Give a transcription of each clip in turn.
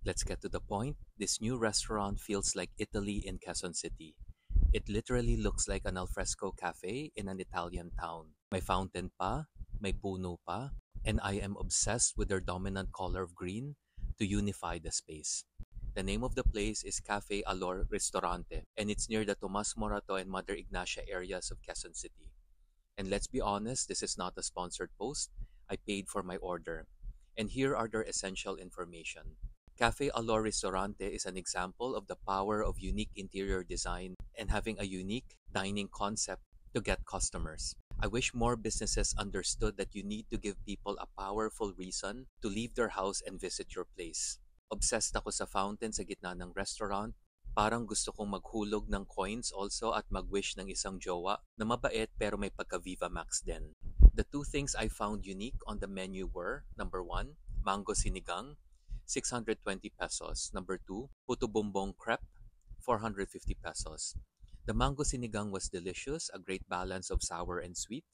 Let's get to the point. This new restaurant feels like Italy in Quezon City. It literally looks like an alfresco cafe in an Italian town. May fountain pa, may puno pa, and I am obsessed with their dominant color of green to unify the space. The name of the place is Cafe Alor Ristorante, and it's near the Tomas Morato and Mother Ignacia areas of Quezon City. And let's be honest, this is not a sponsored post. I paid for my order. And here are their essential information. Cafe Alor Ristorante is an example of the power of unique interior design and having a unique dining concept to get customers. I wish more businesses understood that you need to give people a powerful reason to leave their house and visit your place. Obsessed ako sa fountain sa gitna ng restaurant. Parang gusto kong maghulog ng coins also at mag-wish ng isang jowa na mabait pero may pagka-Viva Max din. The two things I found unique on the menu were, number one, mango sinigang, 620 pesos. Number two, puto bumbong crepe, 450 pesos. The mango sinigang was delicious, a great balance of sour and sweet.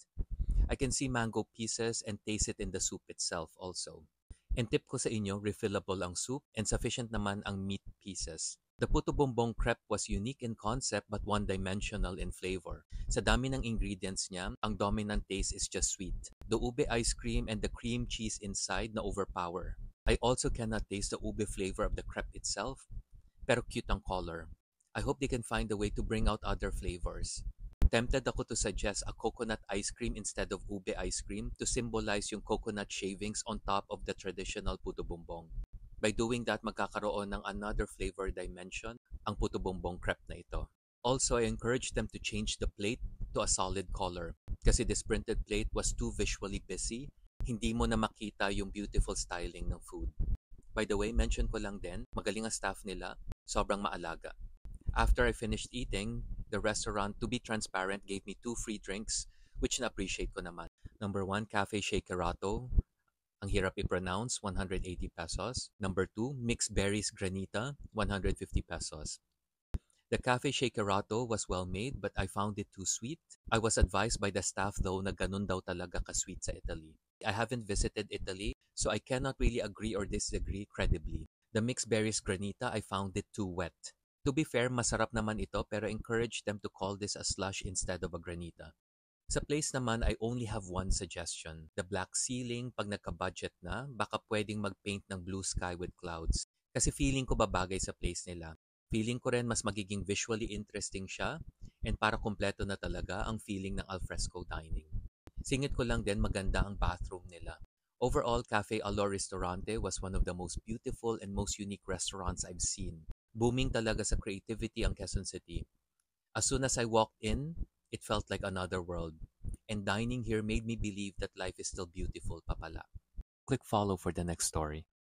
I can see mango pieces and taste it in the soup itself also. And tip ko sa inyo, refillable ang soup and sufficient naman ang meat pieces. The puto bumbong crepe was unique in concept but one-dimensional in flavor. Sa dami ng ingredients niya, ang dominant taste is just sweet. The ube ice cream and the cream cheese inside na overpower. I also cannot taste the ube flavor of the crepe itself, pero cute ang color. I hope they can find a way to bring out other flavors. Tempted ako to suggest a coconut ice cream instead of ube ice cream to symbolize yung coconut shavings on top of the traditional puto bumbong. By doing that, magkakaroon ng another flavor dimension ang puto bumbong crepe na ito. Also, I encourage them to change the plate to a solid color kasi this printed plate was too visually busy. Hindi mo na makita yung beautiful styling ng food. By the way, mention ko lang din, magaling ang staff nila, sobrang maalaga. After I finished eating, the restaurant, to be transparent, gave me 2 free drinks, which na-appreciate ko naman. Number 1, Cafe Shakerato. Ang hirap i-pronounce, 180 pesos. Number 2, Mixed Berries Granita, 150 pesos. The Cafe Shakerato was well made but I found it too sweet. I was advised by the staff though na ganun daw talaga ka-sweet sa Italy. I haven't visited Italy, so I cannot really agree or disagree credibly. The Mixed Berries Granita, I found it too wet. To be fair, masarap naman ito pero encourage them to call this a slush instead of a granita. Sa place naman, I only have one suggestion. The black ceiling, pag nagka-budget na, baka pwedeng mag-paint ng blue sky with clouds. Kasi feeling ko babagay sa place nila. Feeling ko rin mas magiging visually interesting siya and para kumpleto na talaga ang feeling ng alfresco dining. Singit ko lang din maganda ang bathroom nila. Overall, Cafe Alor Ristorante was one of the most beautiful and most unique restaurants I've seen. Booming talaga sa creativity ang Quezon City. As soon as I walked in, it felt like another world. And dining here made me believe that life is still beautiful pa pala. Click follow for the next story.